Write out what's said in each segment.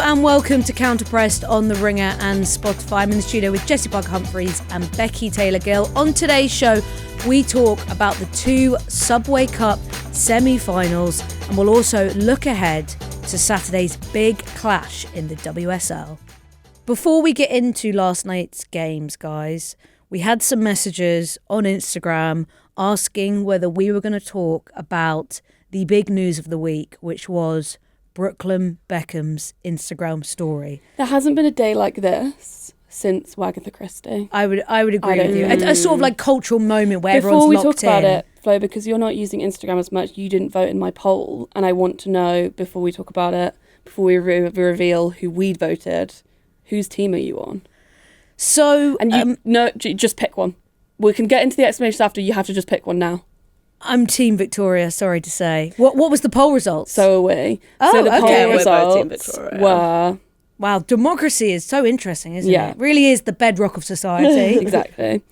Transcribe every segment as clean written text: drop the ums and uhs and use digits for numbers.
and welcome to Counterpressed on The Ringer and Spotify. I'm in the studio with Jessy Humphreys and Becky Taylor-Gill. On today's show, we talk about the 2 Subway Cup semi-finals, and we'll also look ahead to Saturday's big clash in the WSL. Before we get into last night's games, guys, we had some messages on Instagram asking whether we were going to talk about the big news of the week, which was Brooklyn Beckham's Instagram story. There hasn't been a day like this since Wagatha Christie. I would agree with you. A sort of like cultural moment where Before everyone's we locked talk about in. it, Flo, because you're not using Instagram as much, you didn't vote in my poll, and I want to know, before we talk about it, before we reveal who we'd voted, whose team are you on? So... And just pick one. We can get into the explanations after. You have to just pick one now. I'm Team Victoria, sorry to say. What was the poll results? So are we. Oh, so the okay. poll We're both Team results Victoria. were... Wow, democracy is so interesting, isn't Yeah. it? It really is the bedrock of society. Exactly.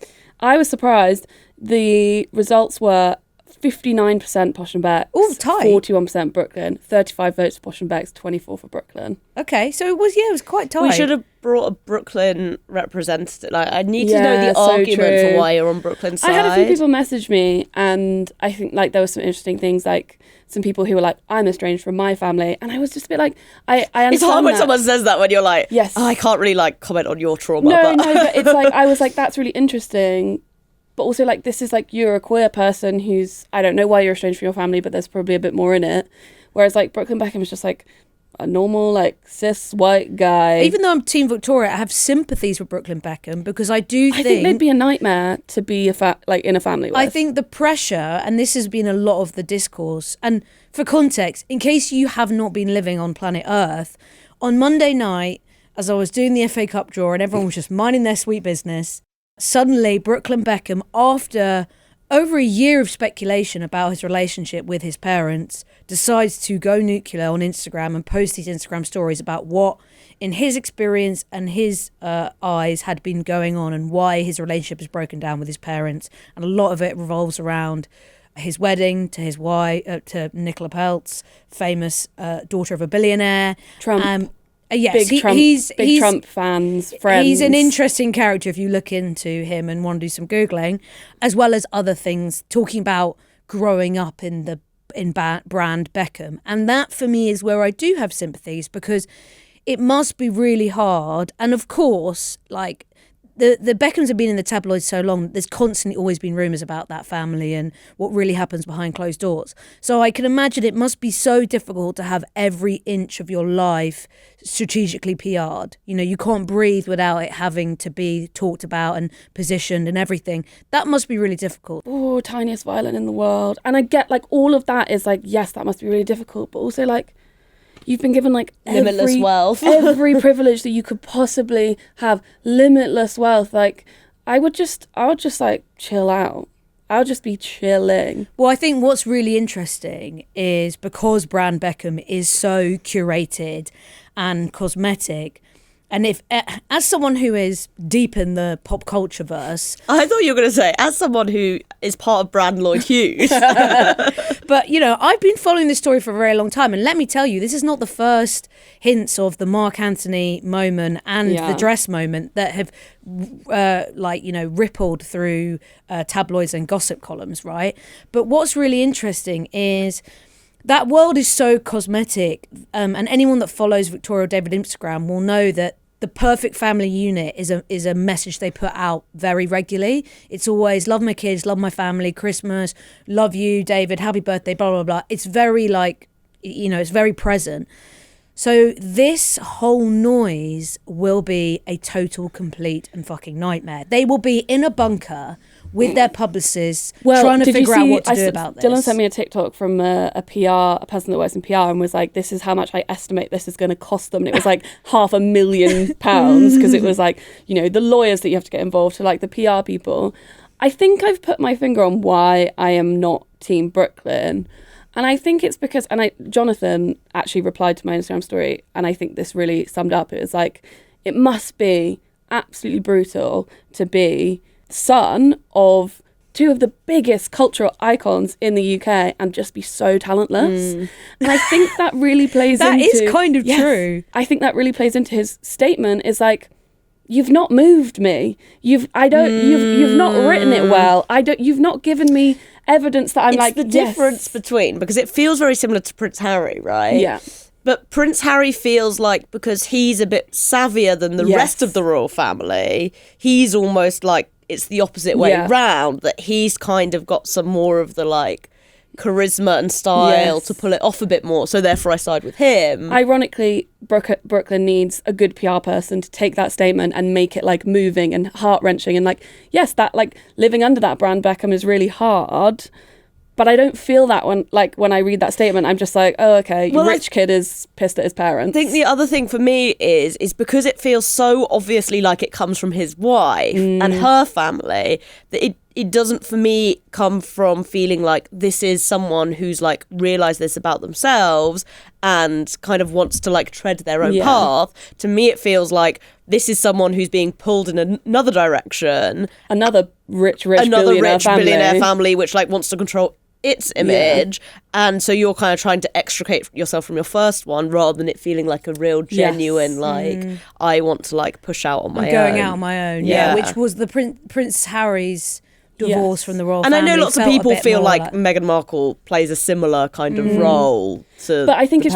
I was surprised. The results were 59% Posh and Becks, Ooh, tight. 41% Brooklyn, 35 votes for Posh and Becks, 24 for Brooklyn. Okay, so it was quite tight. We should have brought a Brooklyn representative. Like, I need to know Yeah, the so argument true. for why you're on Brooklyn's side. I had a few people message me, and I think like there were some interesting things, like some people who were like, I'm estranged from my family, and I was just a bit like, I understand It's hard when that. someone says that, when you're like, Yes. I can't really like comment on your trauma. No, but but it's like, I was like, that's really interesting. But also, like, this is like, you're a queer person who's, I don't know why you're estranged from your family, but there's probably a bit more in it. Whereas, like, Brooklyn Beckham is just like a normal, like, cis white guy. Even though I'm Team Victoria, I have sympathies with Brooklyn Beckham because I think they'd be a nightmare to be in a family with. I think the pressure, and this has been a lot of the discourse, and for context, in case you have not been living on planet Earth, on Monday night, as I was doing the FA Cup draw and everyone was just minding their sweet business, suddenly Brooklyn Beckham, after over a year of speculation about his relationship with his parents, decides to go nuclear on Instagram and post these Instagram stories about what, in his experience and his eyes, had been going on and why his relationship is broken down with his parents. And a lot of it revolves around his wedding to his wife, to Nicola Peltz, famous daughter of a billionaire. Trump. Yes, Big Trump fans, friends. He's an interesting character if you look into him and want to do some Googling, as well as other things, talking about growing up in brand Beckham. And that, for me, is where I do have sympathies, because it must be really hard. And of course, like, the Beckhams have been in the tabloids so long, there's constantly always been rumours about that family and what really happens behind closed doors. So I can imagine it must be so difficult to have every inch of your life strategically PR'd. You know, you can't breathe without it having to be talked about and positioned and everything. That must be really difficult. Oh, tiniest violin in the world. And I get, like, all of that is like, yes, that must be really difficult. But also, like, you've been given like limitless wealth, every privilege that you could possibly have, limitless wealth. Like, I would just like chill out. I would just be chilling. Well, I think what's really interesting is because brand Beckham is so curated and cosmetic, and if, as someone who is deep in the pop culture verse, I thought you were going to say, as someone who is part of Flo Lloyd-Hughes. but, you know, I've been following this story for a very long time. And let me tell you, this is not the first hints of the Mark Antony moment and the dress moment that have, rippled through tabloids and gossip columns, right? But what's really interesting is that world is so cosmetic. And anyone that follows Victoria David Instagram will know that the perfect family unit is a message they put out very regularly. It's always love my kids, love my family, Christmas, love you, David, happy birthday, blah, blah, blah. It's very it's very present. So this whole noise will be a total, complete and fucking nightmare. They will be in a bunker with their publicists trying to figure out what to do about this. Dylan sent me a TikTok from a person that works in PR and was like, this is how much I estimate this is going to cost them. And it was like £500,000 because it was like, you know, the lawyers that you have to get involved, to like the PR people. I think I've put my finger on why I am not Team Brooklyn. And I think it's because, Jonathan actually replied to my Instagram story, and I think this really summed up. It was like, it must be absolutely brutal to be son of two of the biggest cultural icons in the UK and just be so talentless. And I think that really plays That into... is kind of true. I think that really plays into his statement is like, you've not moved me. You've not written it well. You've not given me evidence that It's the difference between, because it feels very similar to Prince Harry, right? Yeah. But Prince Harry feels like, because he's a bit savvier than the rest of the royal family, he's almost like it's the opposite way round, that he's kind of got some more of the like charisma and style to pull it off a bit more. So therefore I side with him. Ironically, Brooklyn needs a good PR person to take that statement and make it like moving and heart-wrenching. And like, yes, that like living under that brand Beckham is really hard. But I don't feel that when I read that statement, I'm just like, oh, okay, rich kid is pissed at his parents. I think the other thing for me is because it feels so obviously like it comes from his wife and her family, that it doesn't for me come from feeling like this is someone who's like realised this about themselves and kind of wants to like tread their own path. To me, it feels like this is someone who's being pulled in another direction. Another rich billionaire family which like wants to control its image, and so you're kind of trying to extricate yourself from your first one rather than it feeling like a real genuine I want to like push out on my own. Going out on my own, which was the Prince Harry's divorce from the royal family. And I know lots of people feel like Meghan Markle plays a similar kind of role to but I think it's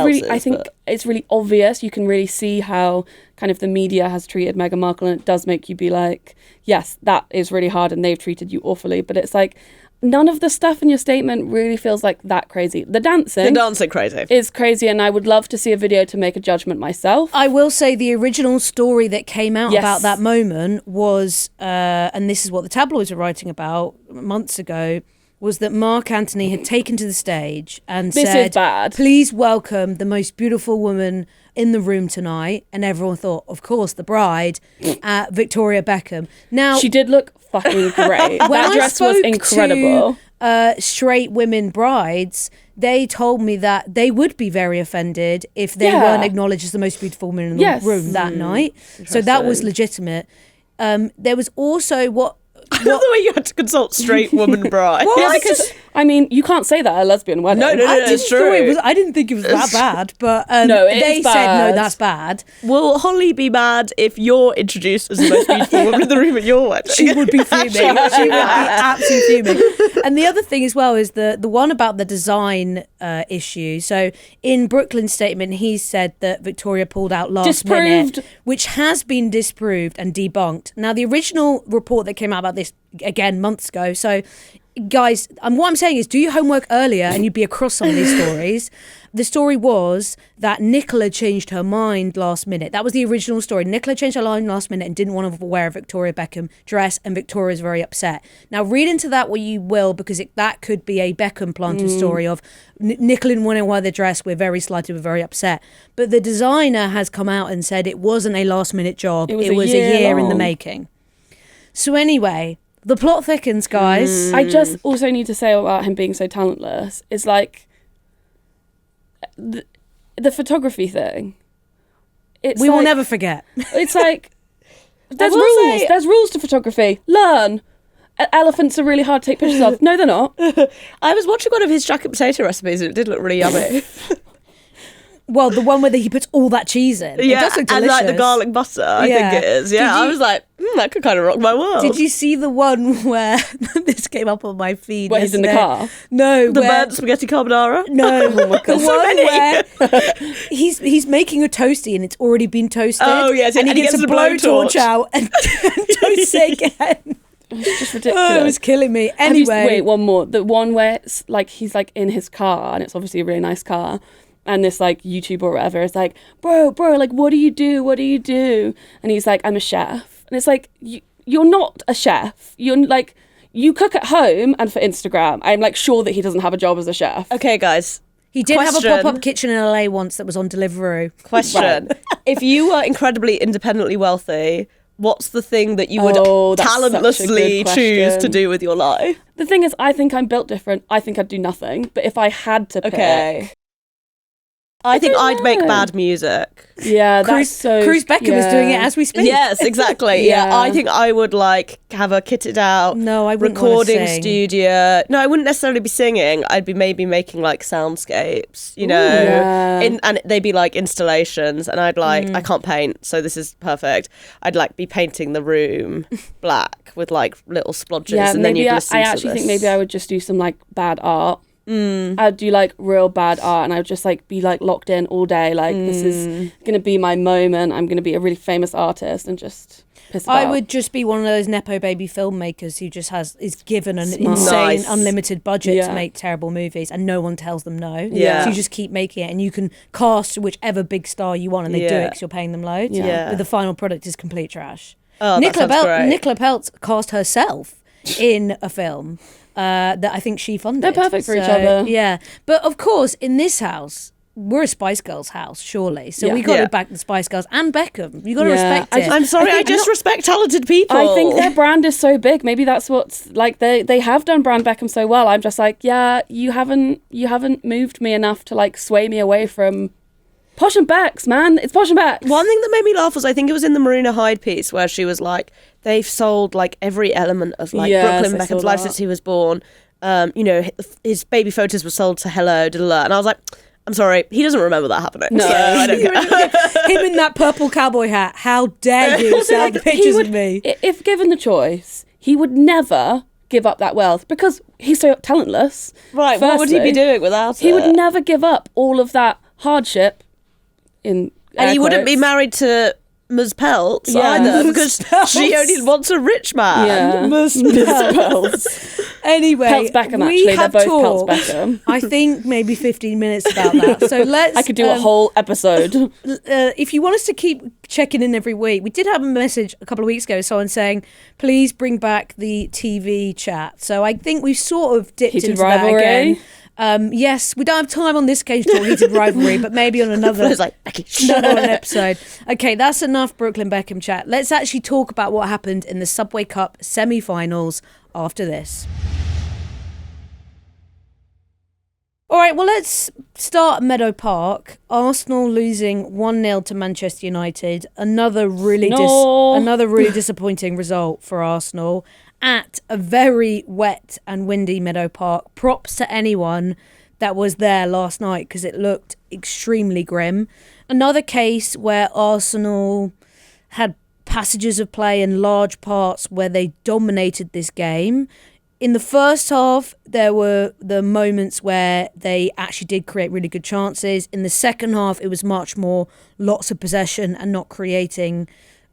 really obvious. You can really see how kind of the media has treated Meghan Markle, and it does make you be like, yes, that is really hard and they've treated you awfully, but it's like none of the stuff in your statement really feels like that crazy. The dancing crazy is crazy, and I would love to see a video to make a judgment myself. I will say the original story that came out about that moment was, and this is what the tabloids were writing about months ago, was that Mark Antony had taken to the stage and said, please welcome the most beautiful woman in the room tonight. And everyone thought, of course, the bride, Victoria Beckham. Now, she did look fucking great. That dress was incredible. Straight women brides, they told me that they would be very offended if they weren't acknowledged as the most beautiful woman in the room that night. So that was legitimate. There was also the way you had to consult straight woman bride. Because I mean, you can't say that at a lesbian wedding. No, it's true. I didn't think it was that bad, but no, they said no, that's bad. Will Holly be mad if you're introduced as the most beautiful woman in the room at your wedding? She would be fuming. She would be absolutely fuming. And the other thing as well is the one about the design issue. So in Brooklyn's statement, he said that Victoria pulled out last minute, which has been disproved and debunked. Now, the original report that came out about this, again, months ago. So, guys, what I'm saying is do your homework earlier and you'd be across some of these stories. The story was that Nicola changed her mind last minute. That was the original story. Nicola changed her mind last minute and didn't want to wear a Victoria Beckham dress, and Victoria's very upset. Now, read into that what you will, because that could be a Beckham planted story of Nicola didn't want to wear the dress, we're very slighted, we're very upset. But the designer has come out and said it wasn't a last minute job. It was a year in the making. So anyway, the plot thickens, guys. I just also need to say about him being so talentless is like the photography thing. We will never forget. It's like there's rules. There's rules to photography. Learn. Elephants are really hard to take pictures of. No, they're not. I was watching one of his jacket potato recipes and it did look really yummy. Well, the one where he puts all that cheese in. Yeah, it does look delicious. And like the garlic butter, I think it is. Yeah, I was like, that could kind of rock my world. Did you see the one where this came up on my feed? Where he's in the car? No, the burnt spaghetti carbonara. No, oh my God, the one where he's making a toasty and it's already been toasted. Oh yes, and he gets a blowtorch out and toasts it again. It's just ridiculous. Oh, it was killing me. Anyway, wait, one more. The one where it's like he's like in his car and it's obviously a really nice car. And this like YouTuber or whatever is like, bro, like, what do you do? What do you do? And he's like, I'm a chef. And it's like, you're not a chef. You're like, you cook at home and for Instagram. I'm like sure that he doesn't have a job as a chef. Okay, guys. He did have a pop-up kitchen in LA once that was on Deliveroo. Question. If you were incredibly independently wealthy, what's the thing that you would talentlessly choose to do with your life? The thing is, I think I'm built different. I think I'd do nothing. But if I had to pick... I think I'd make know. bad music. Yeah, that's Cruz Beckham is doing it as we speak. Yes, exactly. Yeah. Yeah. I think I would like have a kitted out No, I wouldn't wanna recording sing. studio. No, I wouldn't necessarily be singing. I'd be maybe making like soundscapes, you know, Yeah. and they'd be like installations, and I'd like I can't paint, so this is perfect. I'd like be painting the room black with like little splodges, Yeah, and then maybe you'd I listen to actually think this. maybe I would just do some like bad art. I'd do like real bad art, and I would just like be like locked in all day. Like this is gonna be my moment. I'm gonna be a really famous artist and just piss about. I would just be one of those nepo baby filmmakers who just is given an Smart. insane, Nice. unlimited budget Yeah. to make terrible movies, and no one tells them no. Yeah. So you just keep making it, and you can cast whichever big star you want, and they do it Yeah. because you're paying them loads. Yeah. But the final product is complete trash. Oh, that Nicola sounds great. Nicola Peltz cast herself in a film that I think she funded. They're perfect for each other. Yeah, but of course, in this house, we're a Spice Girls house, surely. So Yeah. we got Yeah. to back the Spice Girls and Beckham. You got to Yeah. respect it. I'm sorry, I just respect talented people. I think their brand is so big. Maybe that's what's like they have done brand Beckham so well. I'm just like, yeah, you haven't moved me enough to like sway me away from Posh and Becks, man. It's Posh and Becks. One thing that made me laugh was I think it was in the Marina Hyde piece where she was like, they've sold like every element of like Yes, Brooklyn I saw Beckham's life that. since he was born. You know, his baby photos were sold to Hello, and I was like, I'm sorry, he doesn't remember that happening. No. So I don't care. Him in that purple cowboy hat. How dare you sell the pictures of me? If given the choice, he would never give up that wealth because he's so talentless. Right, what would he be Firstly, doing without He it? would never give up all of that hardship in And he air wouldn't be quotes. married to Ms. Peltz Yeah. either because Peltz. she only wants a rich man. Yeah. Ms. Peltz. Anyway, Peltz Beckham, we actually. They're have both talked, Peltz Beckham. I think maybe 15 minutes about that. So let's. I could do a whole episode. If you want us to keep checking in every week, we did have a message a couple of weeks ago, someone saying, please bring back the TV chat. So I think we've sort of dipped Heated into rivalry. that again. Yes, we don't have time on this occasion to talk heated rivalry, but maybe on another. It's like, Becky, Another one episode. Okay, that's enough Brooklyn Beckham chat. Let's actually talk about what happened in the Subway Cup semi-finals after this. All right, well, let's start at Meadow Park. Arsenal losing 1-0 to Manchester United. Another really disappointing result for Arsenal at a very wet and windy Meadow Park. Props to anyone that was there last night because it looked extremely grim. Another case where Arsenal had passages of play in large parts where they dominated this game. In the first half, there were the moments where they actually did create really good chances. In the second half, it was much more lots of possession and not creating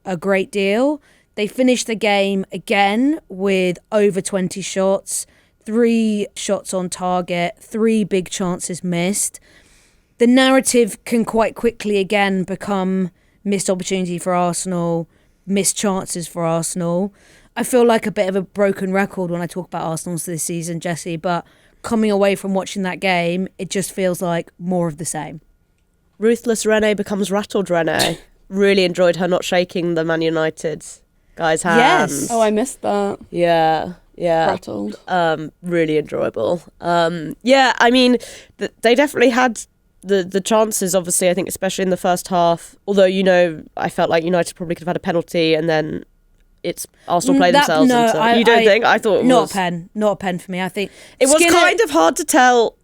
a great deal. They finished the game again with over 20 shots, 3 shots on target, 3 big chances missed. The narrative can quite quickly again become missed opportunity for Arsenal, missed chances for Arsenal. I feel like a bit of a broken record when I talk about Arsenal this season, Jessy, but coming away from watching that game, it just feels like more of the same. Ruthless Renee becomes rattled Renee. Really enjoyed her not shaking the Man United guy's hands. Yes. Oh, I missed that. Yeah. Rattled. Really enjoyable. Yeah, I mean, they definitely had the chances, obviously, I think, especially in the first half. Although, you know, I felt like United probably could have had a penalty and then it's Arsenal played themselves into... You don't think? I thought it not was... Not a pen for me. I think It was kind of hard to tell,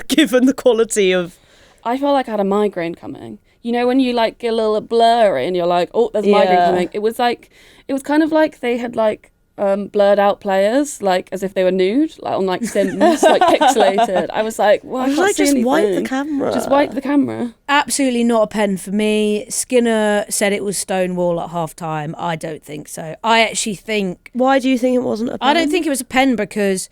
given the quality of... I felt like I had a migraine coming. You know, when you like get a little blurry and you're like, oh, there's a migraine Yeah. coming. It was kind of like they had like blurred out players, like as if they were nude, like on like Sims, like pixelated. I was like, well, I can't see just anything. wipe the camera. Just wipe the camera. Absolutely not a pen for me. Skinner said it was Stonewall at half time. I don't think so. I actually think... Why do you think it wasn't a pen? I don't think it was a pen because...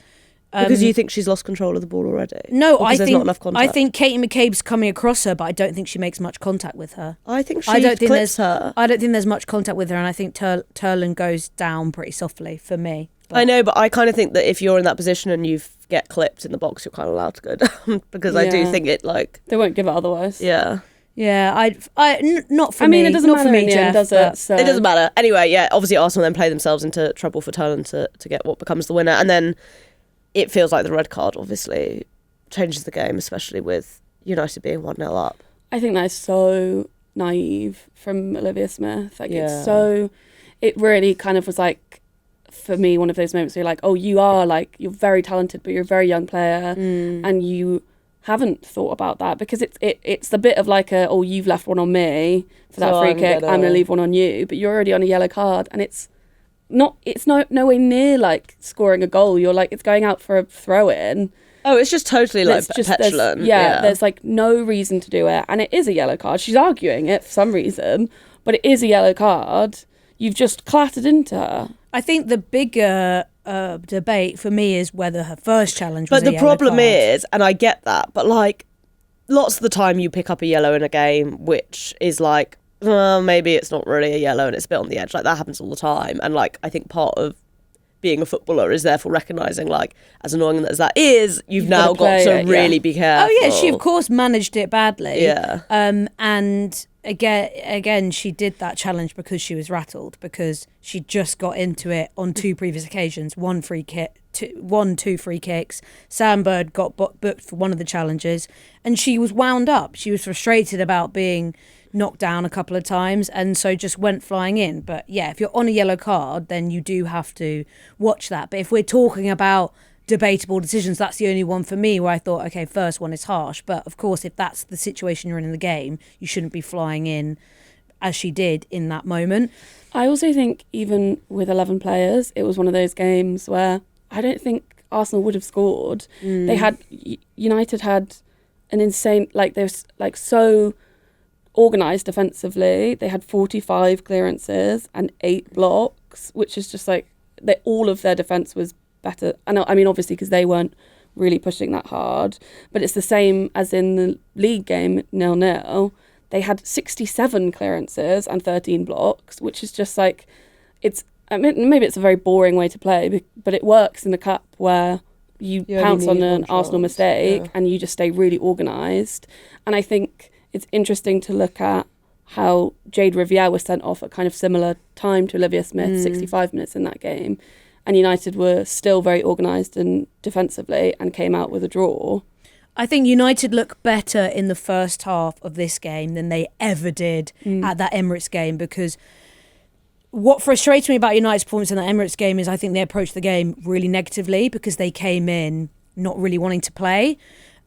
Because you think she's lost control of the ball already? No, Or I 'cause there's think not enough contact? I think Katie McCabe's coming across her, but I don't think she makes much contact with her. I think she I don't think clips there's her. I don't think there's much contact with her, and I think Turlin goes down pretty softly for me. But I know, but I kind of think that if you're in that position and you get clipped in the box, you're kind of allowed to go down because I do Yeah. think it like They won't give it otherwise. yeah. Yeah, not for I me. mean, it doesn't not matter for me, in the end, Jeff, does but- it? So. It doesn't matter. Anyway, yeah, obviously Arsenal then play themselves into trouble for Turlin to get what becomes the winner. And then it feels like the red card obviously changes the game, especially with United being 1-0 up. I think that is so naive from Olivia Smith. Like, it really kind of was like, for me, one of those moments where you're like, oh, you're very talented, but you're a very young player, and you haven't thought about that, because it's a bit of like you've left one on me for that free kick, I'm gonna leave one on you, but you're already on a yellow card, and it's nowhere near like scoring a goal. You're like, it's going out for a throw in. Oh, it's just totally like petulant. There's like no reason to do it, and it is a yellow card. She's arguing it for some reason, but it is a yellow card. You've just clattered into her. I think the bigger debate for me is whether her first challenge was But a the yellow problem card. is, and I get that, but like lots of the time you pick up a yellow in a game, which is like, maybe it's not really a yellow and it's a bit on the edge. Like, that happens all the time. And like, I think part of being a footballer is therefore recognising, like, as annoying as that is, you've now got to really be careful. Oh yeah, she of course managed it badly. Yeah. And again, she did that challenge because she was rattled, because she just got into it on 2 previous occasions. 2 free kicks. Sam Bird got booked for one of the challenges, and she was wound up. She was frustrated about being knocked down a couple of times, and so just went flying in. But yeah, if you're on a yellow card, then you do have to watch that. But if we're talking about debatable decisions, that's the only one for me where I thought, okay, first one is harsh, but of course if that's the situation you're in the game, you shouldn't be flying in as she did in that moment. I also think even with 11 players, it was one of those games where I don't think Arsenal would have scored. United had an insane, like, they're like so organised defensively. They had 45 clearances and 8 blocks, which is just like, all of their defence was better. I mean, obviously, because they weren't really pushing that hard, but it's the same as in the league game, 0-0. They had 67 clearances and 13 blocks, which is just like, maybe it's a very boring way to play, but it works in the cup where you pounce on an Arsenal mistake and you just stay really organised. And I think it's interesting to look at how Jade Riviere was sent off at kind of similar time to Olivia Smith, 65 minutes in that game. And United were still very organised and defensively and came out with a draw. I think United look better in the first half of this game than they ever did at that Emirates game, because what frustrates me about United's performance in that Emirates game is I think they approached the game really negatively, because they came in not really wanting to play.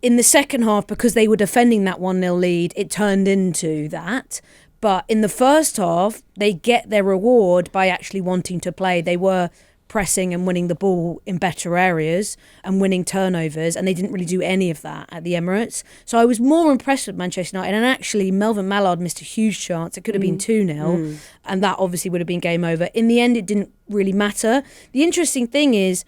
In the second half, because they were defending that 1-0 lead, it turned into that. But in the first half, they get their reward by actually wanting to play. They were pressing and winning the ball in better areas and winning turnovers, and they didn't really do any of that at the Emirates. So I was more impressed with Manchester United, and actually Melvin Mallard missed a huge chance. It could have been 2-0 and that obviously would have been game over. In the end, it didn't really matter. The interesting thing is,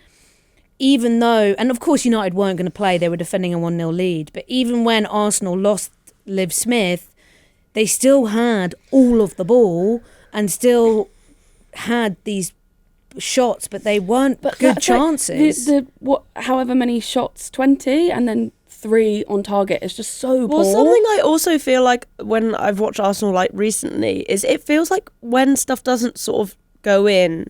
even though, and of course United weren't going to play, they were defending a 1-0 lead, but even when Arsenal lost Liv Smith, they still had all of the ball and still had these shots, but they weren't good chances. Like however many shots, 20, and then 3 on target is just so poor. Well, something I also feel like when I've watched Arsenal like recently is it feels like when stuff doesn't sort of go in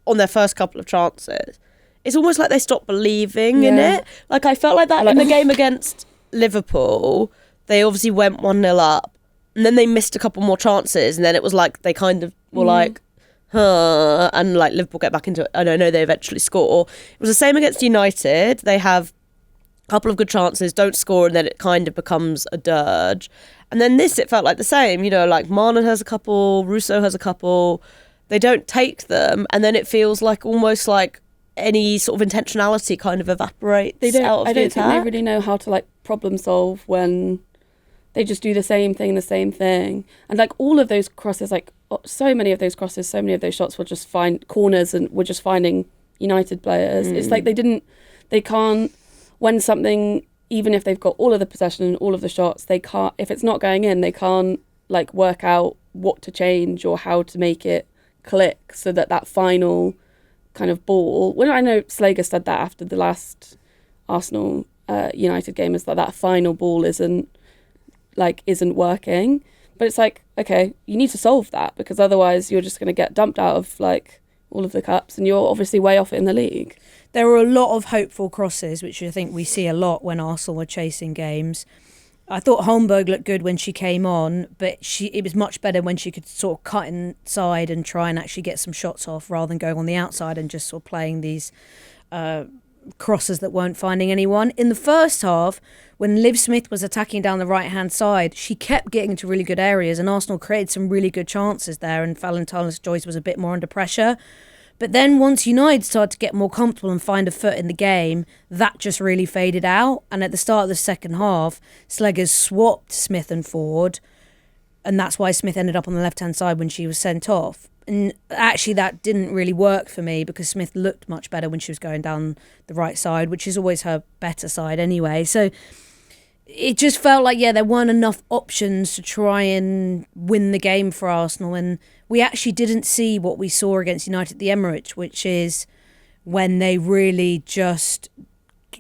on their first couple of chances, it's almost like they stop believing in it. Like, I felt like that in the game against Liverpool. They obviously went 1-0 up, and then they missed a couple more chances, and then it was like they kind of were like, and like Liverpool get back into it. I don't know, they eventually score. It was the same against United. They have a couple of good chances, don't score, and then it kind of becomes a dirge. And then this, it felt like the same. You know, like Marlon has a couple, Russo has a couple. They don't take them, and then it feels like almost like any sort of intentionality kind of evaporates out of the attack. I don't think they really know how to like problem solve when they just do the same thing. And like all of those crosses, like so many of those crosses, so many of those shots were just corners and were just finding United players. It's like they can't, when something, even if they've got all of the possession and all of the shots, they can't, if it's not going in, they can't like work out what to change or how to make it click so that final kind of ball. When I know Slager said that after the last Arsenal United game, is that final ball isn't working. But it's like, okay, you need to solve that, because otherwise you're just going to get dumped out of like all of the cups, and you're obviously way off it in the league. There were a lot of hopeful crosses, which I think we see a lot when Arsenal are chasing games. I thought Holmberg looked good when she came on, but it was much better when she could sort of cut inside and try and actually get some shots off rather than going on the outside and just sort of playing these crosses that weren't finding anyone. In the first half, when Liv Smith was attacking down the right-hand side, she kept getting into really good areas and Arsenal created some really good chances there and Valentine-Joyce was a bit more under pressure. But then once United started to get more comfortable and find a foot in the game, that just really faded out. And at the start of the second half, Sleggers swapped Smith and Ford. And that's why Smith ended up on the left-hand side when she was sent off. And actually that didn't really work for me because Smith looked much better when she was going down the right side, which is always her better side anyway. So it just felt like, there weren't enough options to try and win the game for Arsenal. And we actually didn't see what we saw against United at the Emirates, which is when they really just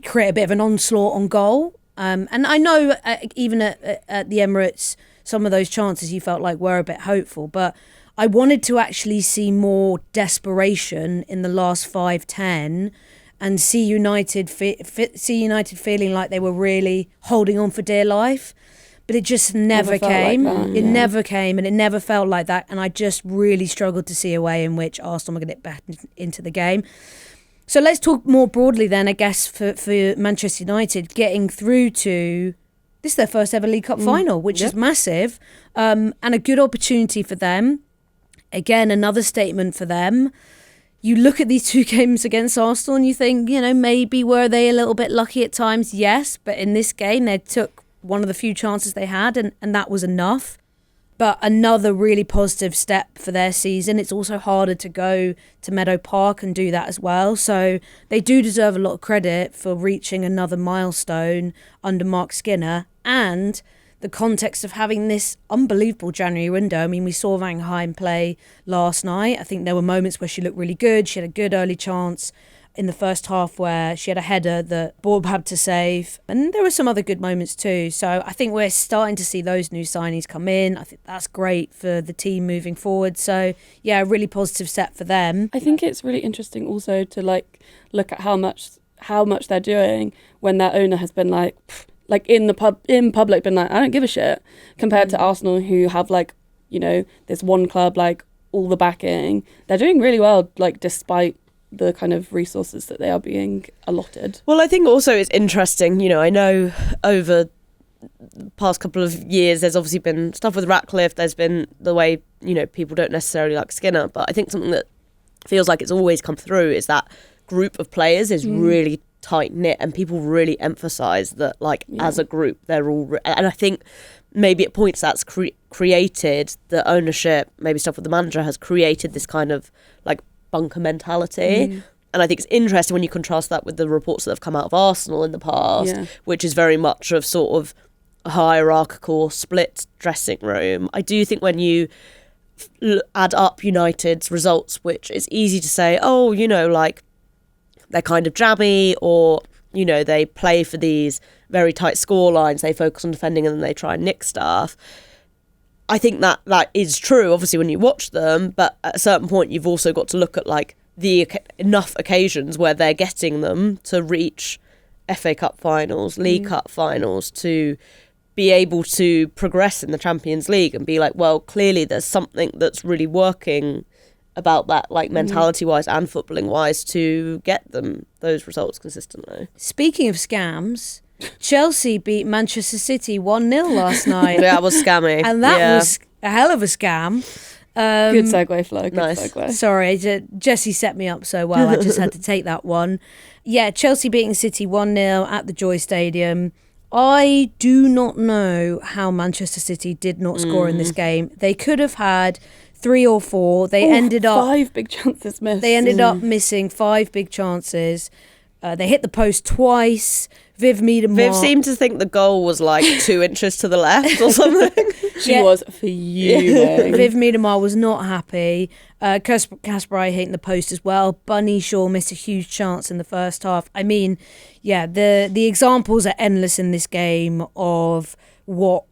create a bit of an onslaught on goal. And I know even at the Emirates, some of those chances you felt like were a bit hopeful, but I wanted to actually see more desperation in the last 5-10 and see United feeling like they were really holding on for dear life. But it just never came. Never came and it never felt like that. And I just really struggled to see a way in which Arsenal were going to get back into the game. So let's talk more broadly then, I guess, for Manchester United getting through to... This is their first ever League Cup final, which is massive and a good opportunity for them. Again, another statement for them. You look at these two games against Arsenal and you think, maybe were they a little bit lucky at times? Yes, but in this game they took one of the few chances they had and that was enough. But another really positive step for their season. It's also harder to go to Meadow Park and do that as well. So they do deserve a lot of credit for reaching another milestone under Mark Skinner and the context of having this unbelievable January window. I mean, we saw Van Heijn play last night. I think there were moments where she looked really good. She had a good early chance in the first half where she had a header that Bob had to save. And there were some other good moments too. So I think we're starting to see those new signings come in. I think that's great for the team moving forward. So a really positive step for them. I think it's really interesting also to look at how much they're doing when their owner has been in public been like, I don't give a shit, compared to Arsenal who have this one club, all the backing. They're doing really well, despite the kind of resources that they are being allotted. Well, I think also it's interesting, I know over the past couple of years there's obviously been stuff with Ratcliffe, there's been the way, people don't necessarily like Skinner, but I think something that feels like it's always come through is that group of players is really tight-knit and people really emphasise that as a group they're all... And I think maybe at points that's created the ownership, maybe stuff with the manager has created this kind of bunker mentality. And I think it's interesting when you contrast that with the reports that have come out of Arsenal in the past, which is very much of sort of a hierarchical split dressing room. I do think when you add up United's results, which is easy to say, they're kind of jammy or, they play for these very tight score lines, they focus on defending and then they try and nick stuff. I think that is true, obviously, when you watch them, but at a certain point you've also got to look at the enough occasions where they're getting them to reach FA Cup finals, League Cup finals, to be able to progress in the Champions League and be clearly there's something that's really working about that, mentality-wise and footballing-wise, to get them those results consistently. Speaking of scams, Chelsea beat Manchester City 1-0 last night. That was scammy. And that was a hell of a scam. Good segue, Flo. Good nice. segue. Sorry, Jessy set me up so well. I just had to take that one. Yeah, Chelsea beating City 1-0 at the Joy Stadium. I do not know how Manchester City did not score in this game. They could have had 3 or 4. They ended up 5 big chances missed. They ended up missing 5 big chances. They hit the post twice. Viv seemed to think the goal was 2 inches to the left or something. She was fuming. Viv Miedemar was not happy. Kasper hitting the post as well. Bunny Shaw missed a huge chance in the first half. I mean, the examples are endless in this game of what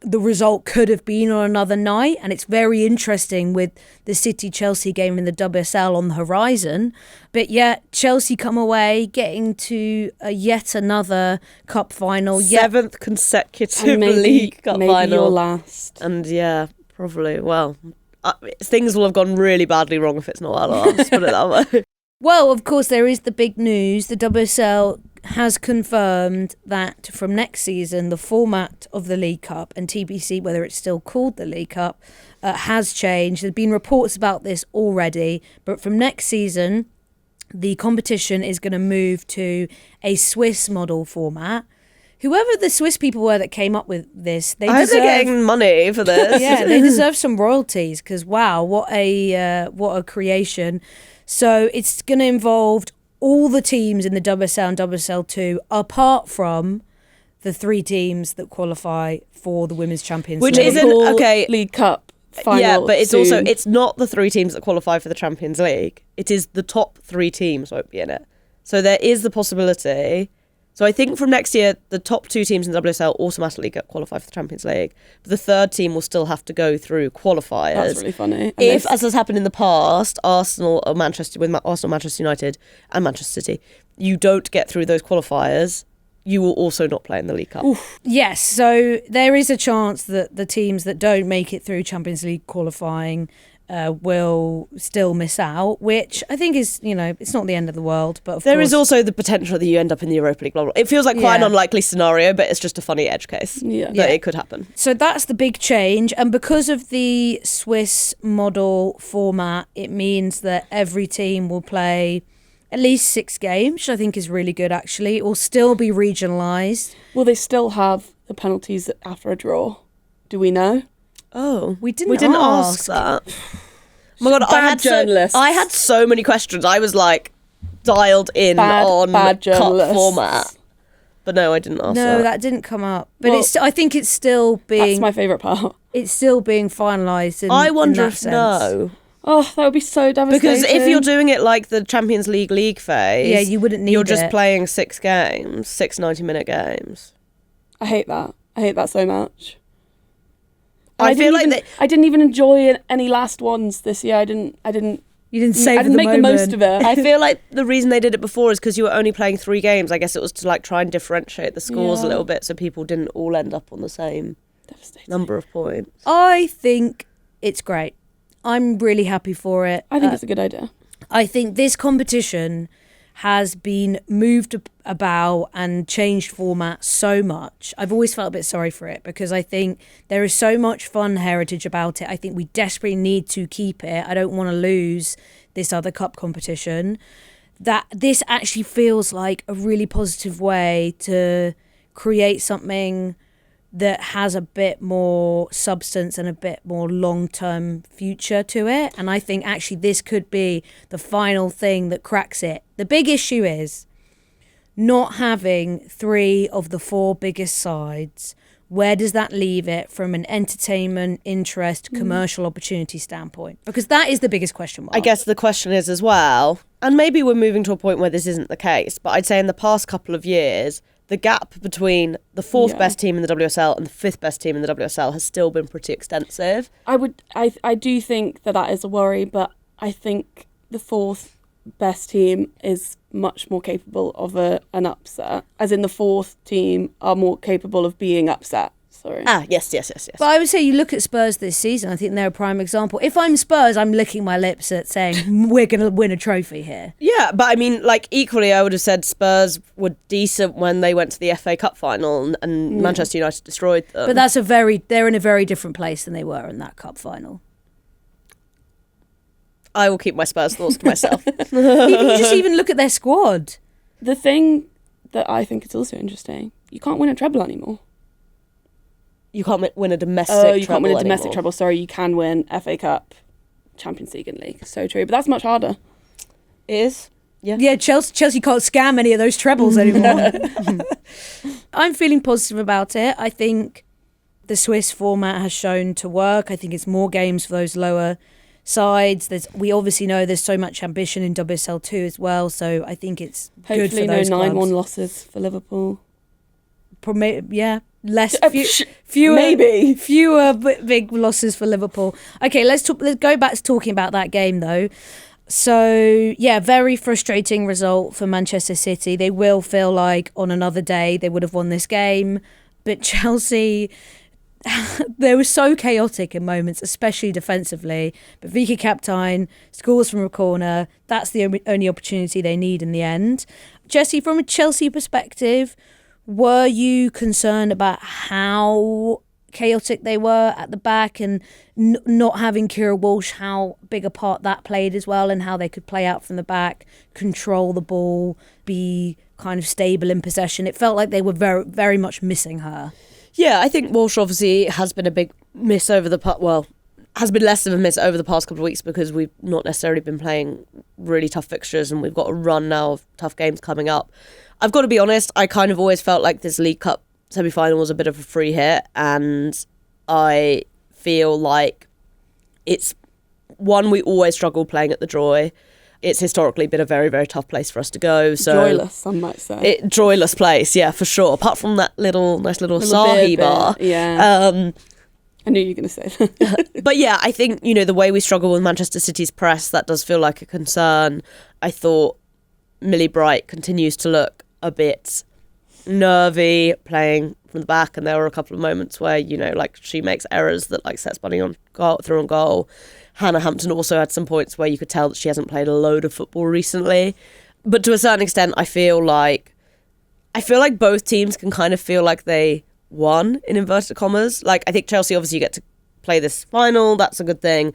the result could have been on another night, and it's very interesting with the City-Chelsea game in the WSL on the horizon. But yet Chelsea come away getting to yet another cup final. 7th consecutive And League Cup maybe final. your last. And yeah, probably. Well, things will have gone really badly wrong if it's not our last, put it that way. Well, of course, there is the big news. The WSL has confirmed that from next season, the format of the League Cup and TBC, whether it's still called the League Cup, has changed. There's been reports about this already, but from next season, the competition is going to move to a Swiss model format. Whoever the Swiss people were that came up with this, I hope they're getting money for this. Yeah, they deserve some royalties because wow, what a creation. So it's going to involve all the teams in the WSL and WSL2, apart from the 3 teams that qualify for the Women's Champions Which League. isn't okay. League Cup final. Yeah, but it's soon. also it's not the 3 teams that qualify for the Champions League. It is the top 3 teams won't be in it. So there is the possibility. So I think from next year, the top 2 teams in WSL automatically get qualified for the Champions League. But the 3rd team will still have to go through qualifiers. That's really funny. If, as has happened in the past, Arsenal or Manchester United, and Manchester City, you don't get through those qualifiers, you will also not play in the League Cup. Oof. Yes, so there is a chance that the teams that don't make it through Champions League qualifying will still miss out, which I think is, it's not the end of the world. But there is also the potential that you end up in the Europa League. Blah, blah. It feels like quite an unlikely scenario, but it's just a funny edge case that it could happen. So that's the big change. And because of the Swiss model format, it means that every team will play at least 6 games, which I think is really good, actually. It will still be regionalised. Will they still have the penalties after a draw? Do we know? Oh, we didn't ask that. Oh my God, I had so many questions. I was like dialed in on bad cup format. But no, I didn't ask that. No, that didn't come up. But I think it's still being... That's my favourite part. It's still being finalised I wonder in that if sense. no. Oh, that would be so devastating. Because if you're doing it like the Champions League phase... Yeah, you wouldn't need You're just it. playing 6 games, 6 90-minute games. I hate that. I hate that so much. I feel like I didn't even enjoy any last ones this year. I didn't You didn't save I didn't make the most of it. I feel like the reason they did it before is because you were only playing 3 games. I guess it was to like try and differentiate the scores a little bit so people didn't all end up on the same number of points. I think it's great. I'm really happy for it. I think it's a good idea. I think this competition has been moved about and changed format so much. I've always felt a bit sorry for it because I think there is so much fun heritage about it. I think we desperately need to keep it. I don't want to lose this other cup competition. That this actually feels like a really positive way to create something that has a bit more substance and a bit more long-term future to it. And I think actually this could be the final thing that cracks it. The big issue is not having 3 of the 4 biggest sides. Where does that leave it from an entertainment, interest, commercial opportunity standpoint? Because that is the biggest question mark. I guess the question is as well, and maybe we're moving to a point where this isn't the case, but I'd say in the past couple of years, the gap between the 4th best team in the WSL and the 5th best team in the WSL has still been pretty extensive. I do think that is a worry, but I think the 4th best team is much more capable of an upset, as in the 4th team are more capable of being upset. Sorry. Yes. But I would say you look at Spurs this season, I think they're a prime example. If I'm Spurs, I'm licking my lips at saying we're going to win a trophy here. Yeah, but I mean, like, equally, I would have said Spurs were decent when they went to the FA Cup final and Manchester United destroyed them. But they're in a very different place than they were in that cup final. I will keep my Spurs thoughts to myself. You just even look at their squad. The thing that I think is also interesting, you can't win a treble anymore. You can't win a domestic treble. You can't win a domestic anymore. treble. Sorry, you can win FA Cup, Champions League and League. So true. But that's much harder. It is. Yeah, Chelsea can't scam any of those trebles anymore. I'm feeling positive about it. I think the Swiss format has shown to work. I think it's more games for those lower sides. We obviously know there's so much ambition in WSL2 as well, so I think it's good for Hopefully those no 9-1 clubs. losses for Liverpool. less Maybe. fewer big losses for Liverpool. Okay, let's go back to talking about that game though. So yeah, very frustrating result for Manchester City. They will feel like on another day they would have won this game, but Chelsea, they were so chaotic in moments, especially defensively. But Vicky Kaptein scores from a corner. That's the only opportunity they need in the end. Jessy, from a Chelsea perspective, were you concerned about how chaotic they were at the back and not having Kira Walsh, how big a part that played as well, and how they could play out from the back, control the ball, be kind of stable in possession? It felt like they were very, very much missing her. Yeah, I think Walsh obviously has been a big miss over the has been less of a miss over the past couple of weeks because we've not necessarily been playing really tough fixtures and we've got a run now of tough games coming up. I've got to be honest, I kind of always felt like this League Cup semi-final was a bit of a free hit, and I feel like it's one we always struggle playing at the Droy. It's historically been a very, very tough place for us to go. So joyless, some might say. Joyless place, yeah, for sure. Apart from that nice little Sahi bar. Yeah. I knew you were going to say that. But yeah, I think, the way we struggle with Manchester City's press, that does feel like a concern. I thought Millie Bright continues to look a bit nervy playing from the back, and there were a couple of moments where, she makes errors that sets Bunny through on goal. Hannah Hampton also had some points where you could tell that she hasn't played a load of football recently. But to a certain extent, I feel like both teams can kind of feel like they won, in inverted commas. I think Chelsea, obviously, you get to play this final. That's a good thing.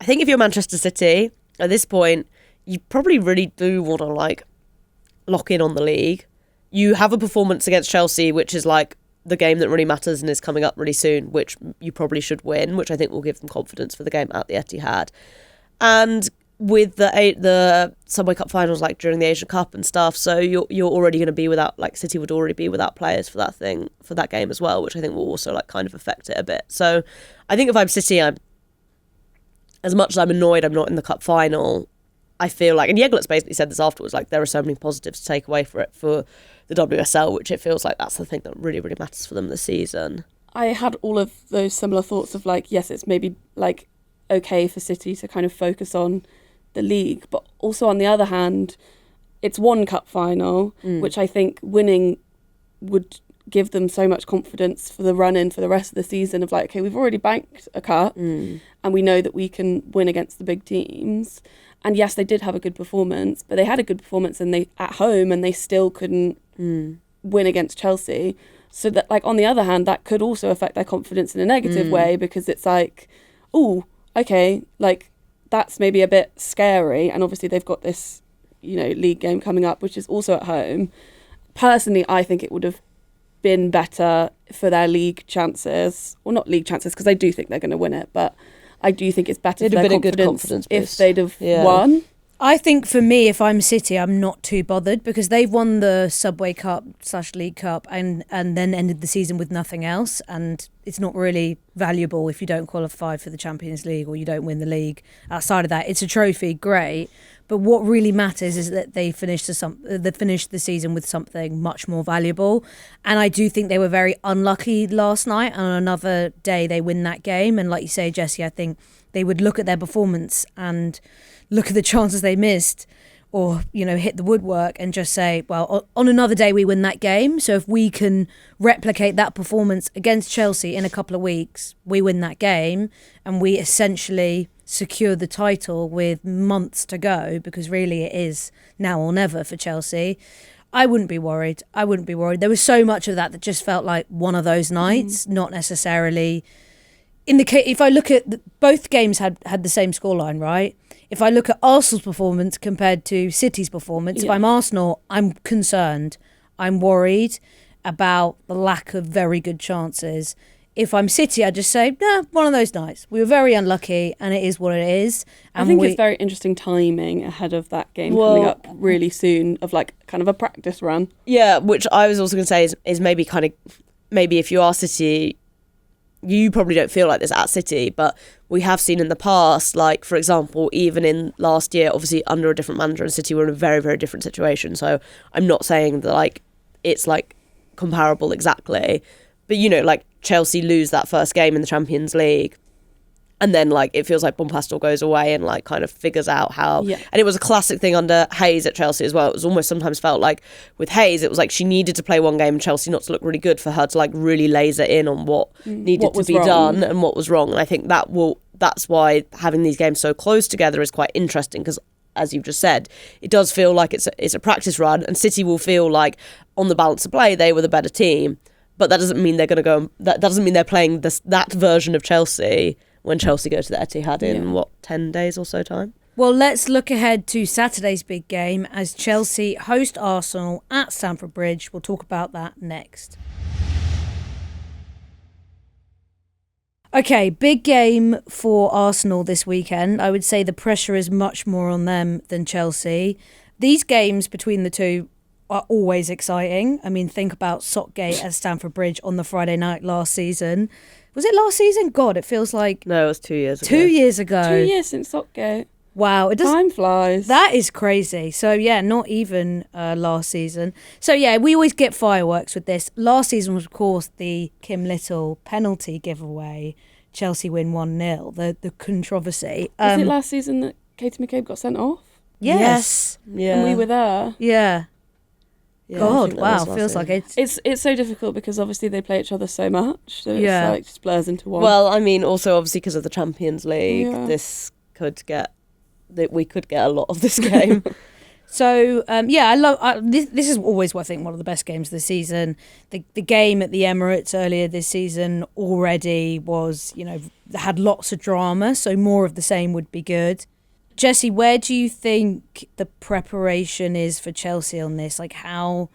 I think if you're Manchester City, at this point, you probably really do want to, lock in on the league. You have a performance against Chelsea, which is, the game that really matters and is coming up really soon, which you probably should win, which I think will give them confidence for the game at the Etihad. And with the Subway Cup finals, during the Asian Cup and stuff, so you're already going to be without, City would already be without players for that game as well, which I think will also kind of affect it a bit. So I think if I'm City, as much as I'm annoyed I'm not in the cup final, I feel and Yeglitz basically said this afterwards, there are so many positives to take away for the WSL, which it feels like that's the thing that really, really matters for them this season. I had all of those similar thoughts of yes, it's maybe okay for City to kind of focus on the league, but also on the other hand, it's one cup final, which I think winning would give them so much confidence for the run-in for the rest of the season of okay, we've already banked a cup and we know that we can win against the big teams. And yes, they did have a good performance, but they had a good performance at home and they still couldn't win against Chelsea. So that on the other hand, that could also affect their confidence in a negative way, because it's oh, okay, that's maybe a bit scary. And obviously they've got this, league game coming up, which is also at home. Personally, I think it would have been better for their league chances. Well, not league chances, because I do think they're going to win it, but I do think it's better for their confidence if they'd have won. I think for me, if I'm City, I'm not too bothered because they've won the Subway Cup / League Cup and then ended the season with nothing else. And it's not really valuable if you don't qualify for the Champions League or you don't win the league. Outside of that, it's a trophy, great. But what really matters is that they finished the season with something much more valuable. And I do think they were very unlucky last night. And on another day, they win that game. And like you say, Jessy, I think they would look at their performance and look at the chances they missed or, hit the woodwork and just say, well, on another day, we win that game. So if we can replicate that performance against Chelsea in a couple of weeks, we win that game and we essentially secure the title with months to go, because really it is now or never for Chelsea. I wouldn't be worried. There was so much of that just felt like one of those nights, not necessarily. In the case, if I look at both games had the same scoreline, right? If I look at Arsenal's performance compared to City's performance, if I'm Arsenal, I'm concerned. I'm worried about the lack of very good chances. If I'm City, I just say, one of those nights. We were very unlucky, and it is what it is. And I think it's very interesting timing ahead of that game coming up really soon of kind of a practice run. Yeah, which I was also going to say is maybe if you are City, you probably don't feel like this at City, but we have seen in the past, for example, even in last year, obviously under a different manager, and City were in a very, very different situation. So I'm not saying that it's comparable exactly. But, you know, like Chelsea lose that first game in the Champions League. And then, like, it feels like Bompastor goes away and, like, kind of figures out how... Yeah. And it was a classic thing under Hayes at Chelsea as well. It was almost sometimes felt like with Hayes, it was like she needed to play one game in Chelsea not to look really good for her to, like, really laser in on what needed to be done and what was wrong. And I think that's why having these games so close together is quite interesting because, as you've just said, it does feel like it's a practice run, and City will feel like, on the balance of play, they were the better team. But that doesn't mean they're going to go... That doesn't mean they're playing that version of Chelsea when Chelsea go to the Etihad in, 10 days or so time? Well, let's look ahead to Saturday's big game as Chelsea host Arsenal at Stamford Bridge. We'll talk about that next. Okay, big game for Arsenal this weekend. I would say the pressure is much more on them than Chelsea. These games between the two are always exciting. I mean, think about Sockgate at Stamford Bridge on the Friday night last season. Was it last season? God, it feels like... No, it was 2 years ago. 2 years ago. 2 years since Sockgate. Wow. Time flies. That is crazy. So, yeah, not even last season. So, yeah, we always get fireworks with this. Last season was, of course, the Kim Little penalty giveaway. Chelsea win 1-0. The controversy. Was it last season that Katie McCabe got sent off? Yes. Yeah. And we were there. Yeah. Yeah, God, wow, feels like it's so difficult because obviously they play each other so much, so it's like just blurs into one. Well, I mean, also obviously because of the Champions League, we could get a lot of this game. So I love this is always I think one of the best games of the season. The game at the Emirates earlier this season already was, you know, had lots of drama, so more of the same would be good. Jessy, where do you think the preparation is for Chelsea on this? Like, how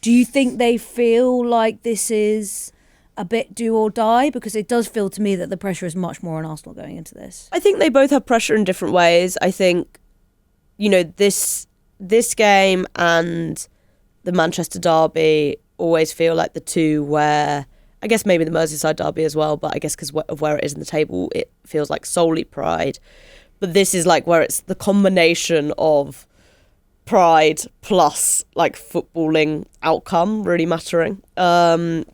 do you think they feel like this is a bit do or die? Because it does feel to me that the pressure is much more on Arsenal going into this. I think they both have pressure in different ways. I think, you know, this game and the Manchester derby always feel like the two where, I guess maybe the Merseyside derby as well, but I guess because of where it is in the table, it feels like solely pride. But this is like where it's the combination of pride plus like footballing outcome really mattering. That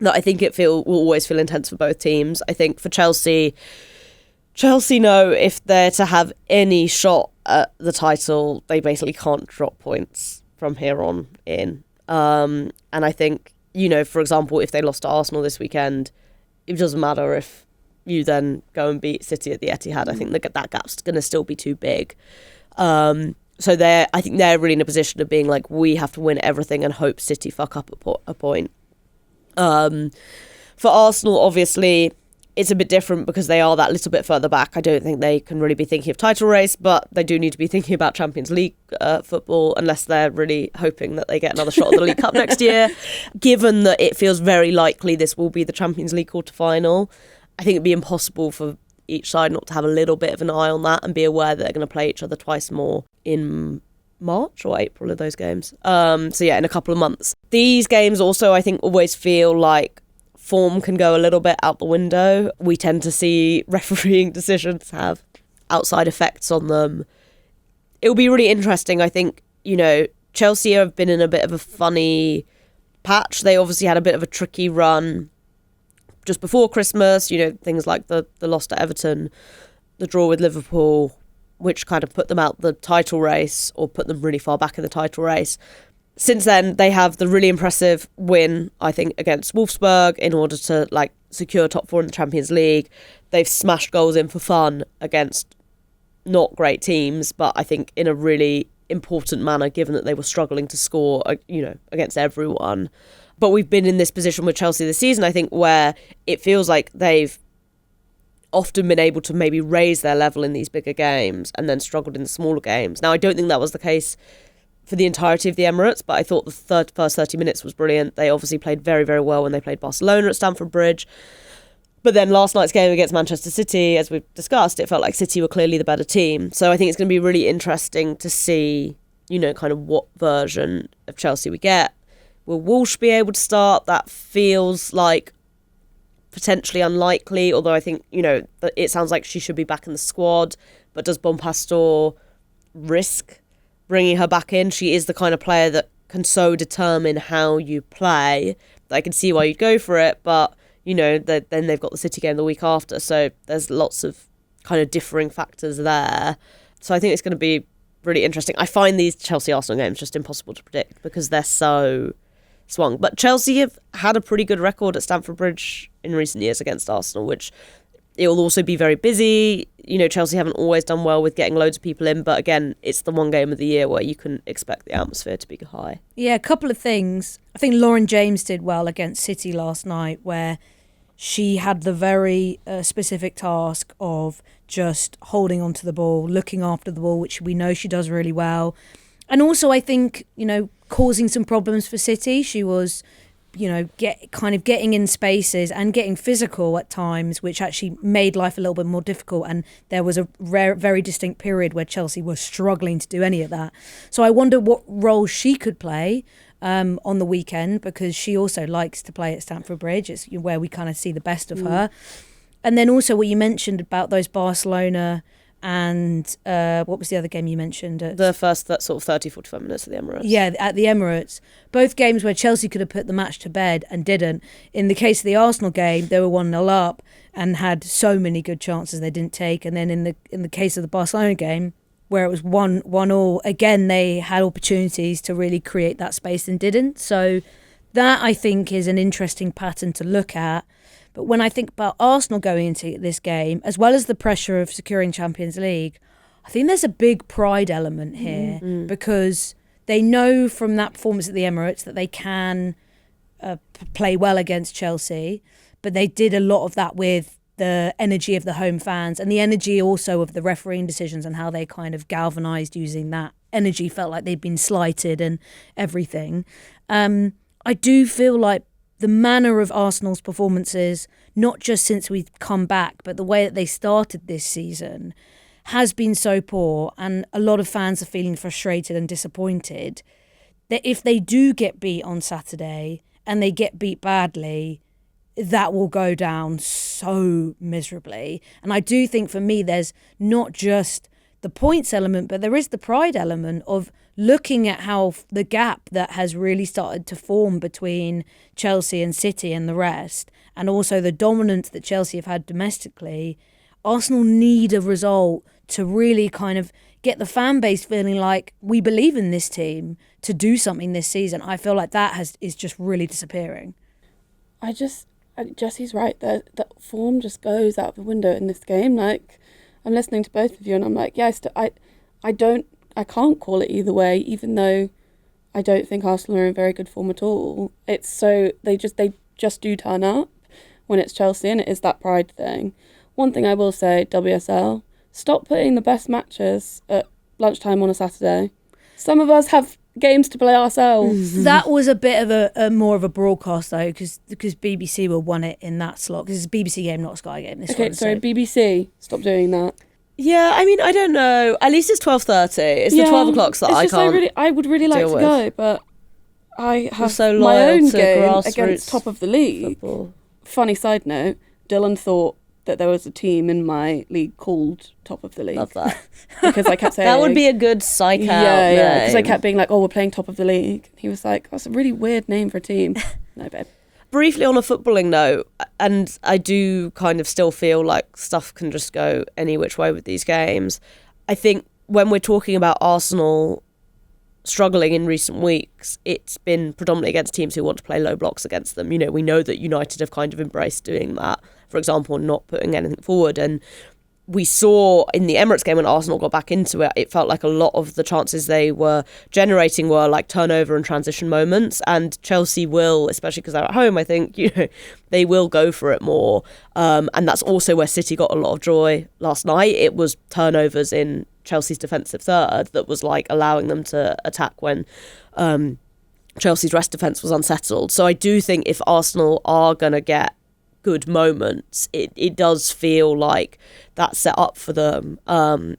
I think will always feel intense for both teams. I think for Chelsea know if they're to have any shot at the title, they basically can't drop points from here on in. And I think, you know, for example, if they lost to Arsenal this weekend, it doesn't matter if you then go and beat City at the Etihad. I think that gap's going to still be too big. So I think they're really in a position of being like, we have to win everything and hope City fuck up a point. For Arsenal, obviously, it's a bit different because they are that little bit further back. I don't think they can really be thinking of title race, but they do need to be thinking about Champions League football, unless they're really hoping that they get another shot at the League Cup next year. Given that it feels very likely this will be the Champions League quarter-final, I think it'd be impossible for each side not to have a little bit of an eye on that and be aware that they're going to play each other twice more in March or April of those games. So yeah, in a couple of months. These games also, I think, always feel like form can go a little bit out the window. We tend to see refereeing decisions have outside effects on them. It'll be really interesting. I think, you know, Chelsea have been in a bit of a funny patch. They obviously had a bit of a tricky run just before Christmas, you know, things like the loss to Everton, the draw with Liverpool, which kind of put them out the title race or put them really far back in the title race. Since then, they have the really impressive win, I think, against Wolfsburg in order to like secure top four in the Champions League. They've smashed goals in for fun against not great teams, but I think in a really important manner, given that they were struggling to score, you know, against everyone. But we've been in this position with Chelsea this season, I think, where it feels like they've often been able to maybe raise their level in these bigger games and then struggled in the smaller games. Now, I don't think that was the case for the entirety of the Emirates, but I thought the first 30 minutes was brilliant. They obviously played very, very well when they played Barcelona at Stamford Bridge. But then last night's game against Manchester City, as we've discussed, it felt like City were clearly the better team. So I think it's going to be really interesting to see, you know, kind of what version of Chelsea we get. Will Walsh be able to start? That feels like potentially unlikely, although I think, you know, it sounds like she should be back in the squad. But does Bompastor risk bringing her back in? She is the kind of player that can so determine how you play that I can see why you'd go for it. But, then they've got the City game the week after. So there's lots of kind of differing factors there. So I think it's going to be really interesting. I find these Chelsea-Arsenal games just impossible to predict because they're so swung. But Chelsea have had a pretty good record at Stamford Bridge in recent years against Arsenal, which it will also be very busy. Chelsea haven't always done well with getting loads of people in, but again, it's the one game of the year where you can expect the atmosphere to be high. Yeah, a couple of things. I think Lauren James did well against City last night, where she had the very specific task of just holding onto the ball, looking after the ball, which we know she does really well. And also, I think, causing some problems for City. She was, getting in spaces and getting physical at times, which actually made life a little bit more difficult. And there was a very distinct period where Chelsea was struggling to do any of that. So I wonder what role she could play on the weekend, because she also likes to play at Stamford Bridge. It's where we kind of see the best of her. And then also what you mentioned about those Barcelona and what was the other game you mentioned? The first that sort of 30, 45 minutes at the Emirates. Yeah, at the Emirates. Both games where Chelsea could have put the match to bed and didn't. In the case of the Arsenal game, they were 1-0 up and had so many good chances they didn't take. And then in the case of the Barcelona game, where it was 1-1, again, they had opportunities to really create that space and didn't. So that, I think, is an interesting pattern to look at. But when I think about Arsenal going into this game, as well as the pressure of securing Champions League, I think there's a big pride element here because they know from that performance at the Emirates that they can play well against Chelsea, but they did a lot of that with the energy of the home fans and the energy also of the refereeing decisions and how they kind of galvanised using that energy, felt like they'd been slighted and everything. I do feel like the manner of Arsenal's performances, not just since we've come back, but the way that they started this season, has been so poor, and a lot of fans are feeling frustrated and disappointed that if they do get beat on Saturday and they get beat badly, that will go down so miserably. And I do think for me there's not just the points element, but there is the pride element of looking at how the gap that has really started to form between Chelsea and City and the rest, and also the dominance that Chelsea have had domestically. Arsenal need a result to really kind of get the fan base feeling like we believe in this team to do something this season. I feel like that is just really disappearing. Jessy's right. That form just goes out the window in this game. Like, I'm listening to both of you and I'm like, yeah, I can't call it either way, even though I don't think Arsenal are in very good form at all. It's so they just do turn up when it's Chelsea, and it is that pride thing. One thing I will say, WSL, stop putting the best matches at lunchtime on a Saturday. Some of us have games to play ourselves. That was a bit of a more of a broadcast though, because BBC will want it in that slot, because it's a BBC game, not a Sky game. BBC, stop doing that. Yeah, I mean, I don't know. At least it's 12:30. It's the 12 o'clocks that I can't. I would really like to go, but I have so my own to game against top of the league. Football. Funny side note, Dylan thought that there was a team in my league called top of the league. Love that. Because I kept saying... That would be a good psych out Yeah, because I kept being like, oh, we're playing top of the league. He was like, that's a really weird name for a team. No, babe. Briefly on a footballing note, and I do kind of still feel like stuff can just go any which way with these games. I think when we're talking about Arsenal struggling in recent weeks, it's been predominantly against teams who want to play low blocks against them. We know that United have kind of embraced doing that, for example, not putting anything forward. And we saw in the Emirates game when Arsenal got back into it, it felt like a lot of the chances they were generating were like turnover and transition moments. And Chelsea will, especially because they're at home, I think, they will go for it more. And that's also where City got a lot of joy last night. It was turnovers in Chelsea's defensive third that was like allowing them to attack when Chelsea's rest defence was unsettled. So I do think if Arsenal are going to get good moments, it does feel like that's set up for them.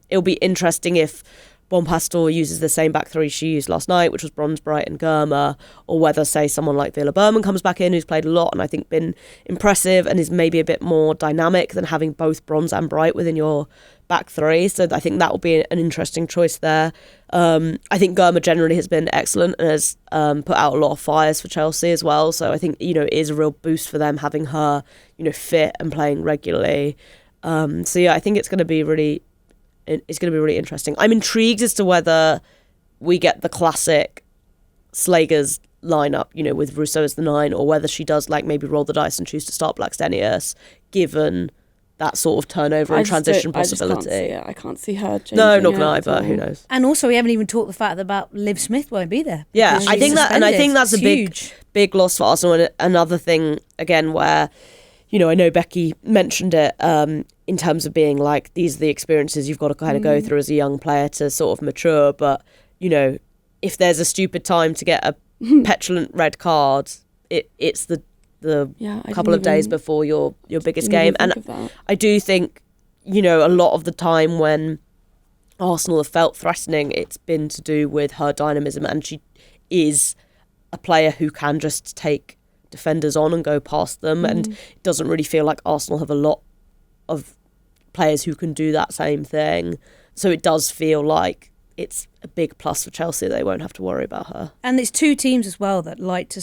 It'll be interesting if Bonpastor uses the same back three she used last night, which was Bronze, Bright and Germer, or whether, say, someone like Villa Berman comes back in, who's played a lot and I think been impressive and is maybe a bit more dynamic than having both Bronze and Bright within your back three. So I think that will be an interesting choice there. I think Germer generally has been excellent and has put out a lot of fires for Chelsea as well. So I think, it is a real boost for them having her, fit and playing regularly. So yeah, I think it's going to be really interesting. I'm intrigued as to whether we get the classic Slagers lineup, with Rousseau as the 9, or whether she does maybe roll the dice and choose to start Blackstenius, given that sort of turnover and transition possibility. I can't see her changing. No, not gonna, but who knows? And also, we haven't even talked the fact about Liv Smith won't be there. Yeah, I think that's a big loss for Arsenal. And another thing again where, I know Becky mentioned it in terms of being these are the experiences you've got to kind of go through as a young player to sort of mature. But if there's a stupid time to get a petulant red card, it's the couple of days before your biggest game. And I do think, a lot of the time when Arsenal have felt threatening, it's been to do with her dynamism, and she is a player who can just take defenders on and go past them, and it doesn't really feel like Arsenal have a lot of players who can do that same thing. So it does feel like it's a big plus for Chelsea. They won't have to worry about her. And it's two teams as well that like to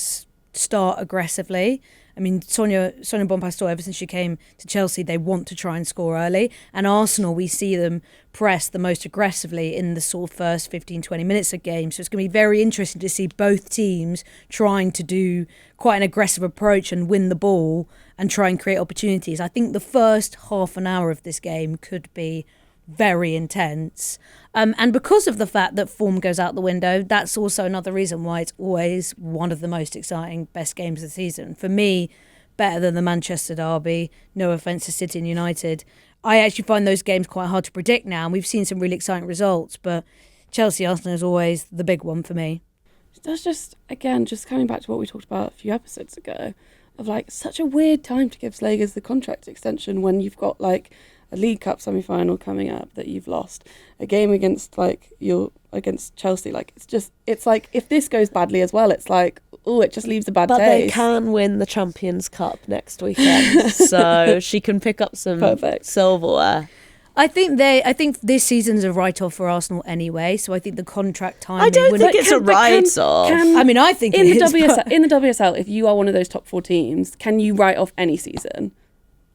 start aggressively. I mean, Sonia Bonpastor, ever since she came to Chelsea, they want to try and score early. And Arsenal, we see them press the most aggressively in the sort of first 15, 20 minutes of games. So it's going to be very interesting to see both teams trying to do quite an aggressive approach and win the ball and try and create opportunities. I think the first half an hour of this game could be very intense. And because of the fact that form goes out the window, that's also another reason why it's always one of the most exciting, best games of the season. For me, better than the Manchester derby, no offence to City and United. I actually find those games quite hard to predict now, and we've seen some really exciting results, but Chelsea-Arsenal is always the big one for me. That's just coming back to what we talked about a few episodes ago, of such a weird time to give Slagers the contract extension when you've got a League Cup semi-final coming up that you've lost, a game against against Chelsea. It's if this goes badly as well, it's it just leaves a bad taste. But they can win the Champions Cup next weekend, so she can pick up some silverware. I think this season's a write-off for Arsenal anyway, so I think the contract timing... I don't think it's a write-off. I think in the WSL, if you are one of those top 4 teams, can you write off any season?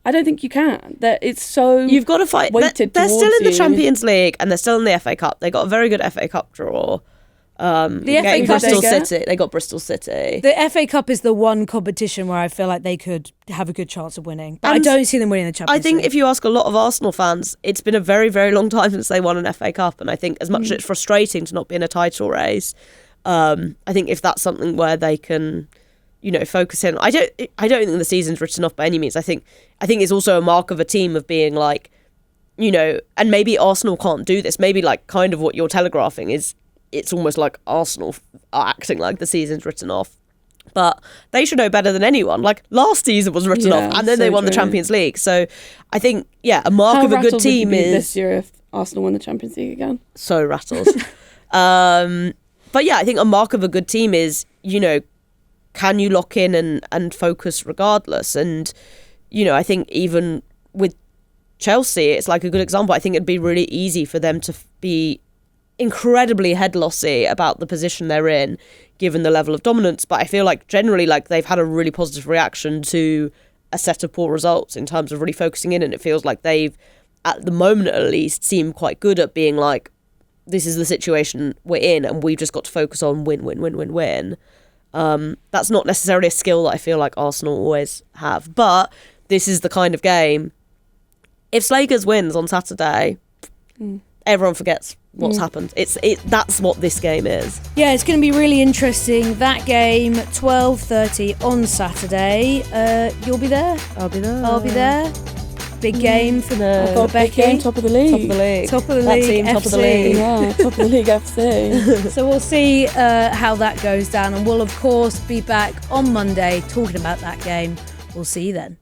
I don't think you can. It's so you've got to fight. They're still in the Champions League and they're still in the FA Cup. They got a very good FA Cup draw. The FA Cup Bristol City. They got Bristol City. The FA Cup is the one competition where I feel like they could have a good chance of winning. But I don't see them winning the Champions League. I think if you ask a lot of Arsenal fans, it's been a very, very long time since they won an FA Cup. And I think as much as it's frustrating to not be in a title race, I think if that's something where they can, focus in. I don't think the season's written off by any means. I think it's also a mark of a team of being and maybe Arsenal can't do this. Maybe kind of what you're telegraphing is it's almost like Arsenal are acting like the season's written off. But they should know better than anyone. Last season was written off and then they won the Champions League. So I think, a mark of a good team is... this year if Arsenal won the Champions League again? So rattled. But yeah, I think a mark of a good team is, can you lock in and focus regardless? And, I think even with Chelsea, it's a good example. I think it'd be really easy for them to be incredibly head lossy about the position they're in, given the level of dominance. But I feel generally they've had a really positive reaction to a set of poor results in terms of really focusing in. And it feels like they've, at the moment at least, seemed quite good at being this is the situation we're in and we've just got to focus on win. That's not necessarily a skill that I feel like Arsenal always have, but this is the kind of game. If Slagers wins on Saturday, everyone forgets what's happened. That's what this game is. Yeah, it's going to be really interesting. That game, 12:30 on Saturday. You'll be there. I'll be there. Big game for Becky. Game, top of the league. Top of the that league. Team, FC. top of the league. Yeah, top of the league FC. So we'll see how that goes down, and we'll of course be back on Monday talking about that game. We'll see you then.